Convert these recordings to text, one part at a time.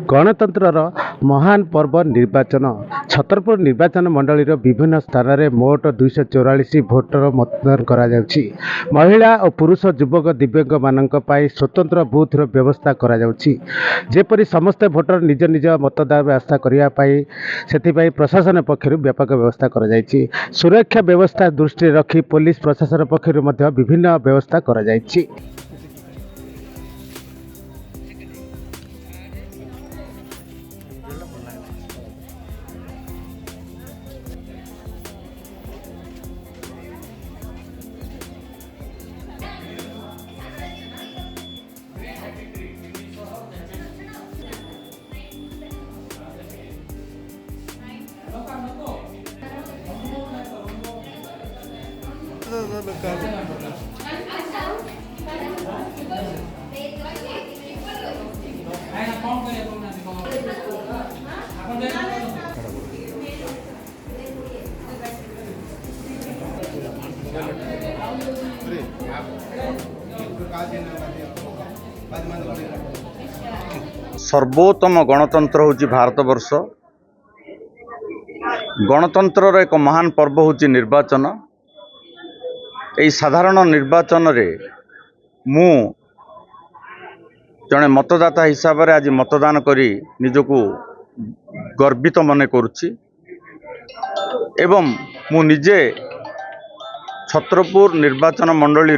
गणतंत्र महान पर्व निर्वाचन छतरपुर निर्वाचन मंडल विभिन्न स्थान में मोट 244 भोटर मतदान करा जाउछि। महिला और पुरुष युवक दिव्यांग मान स्वतंत्र बूथ व्यवस्था करा जाउछि। जेपरि समस्त भोटर निज निज मतदान व्यवस्था करने से प्रशासन पक्षर व्यापक व्यवस्था करा जाइछि। सुरक्षा व्यवस्था दृष्टि रखी पुलिस प्रशासन पक्षर विभिन्न व्यवस्था करा जाइछि। सर्वोत्तम गणतंत्र होची भारत वर्ष। गणतंत्र एक महान पर्व होची निर्वाचन। यही साधारण निर्वाचन रे मु जड़े मतदाता हिसाब से आज मतदान करी निजको गर्वित मन करुच्ची एवं मु निजे छत्रपुर निर्वाचन मंडली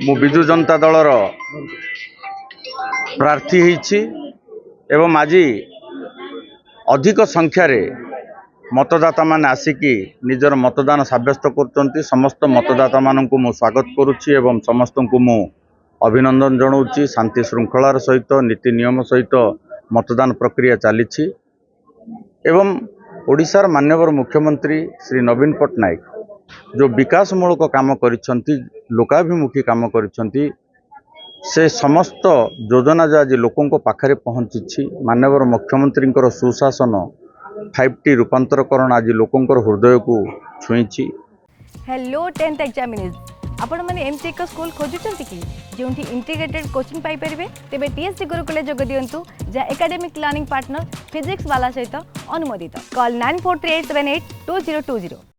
मु विजु जनता दलर प्रार्थी होइछि एवं आज अधिक संख्यार मतदाता मान आसिकी निजर मतदान साब्यस्त कर समस्त मतदाता मानक मु स्वागत करुच्ची एवं समस्त को मु अभिनंदन जनाऊँगी। शांति श्रृंखलार सहित नीति नियम सहित मतदान प्रक्रिया चली एवं ओडिशार माननीय मुख्यमंत्री श्री नवीन पट्टनायक जो विकासमूलक काम करिसेंती लोकाभिमुखी काम करिसेंती से समस्त योजना जो आज लोकों पाखरे पहुँची माननीय मुख्यमंत्री सुशासन 5T रूपांतरकरण आज लोकों हृदय को छुई। हेलो 10th एग्जामिनीज आपण मैंने एमती एक स्कूल खोजुचंती कि जोंठी इंटीग्रेटेड कोचिंग पाई परिबे तेबे टीएससी गुरुकुल जोग दियंतु जा एकेडमिक लर्निंग पार्टनर फिजिक्स वाला सहित अनुमोदित। कॉल 9438782020।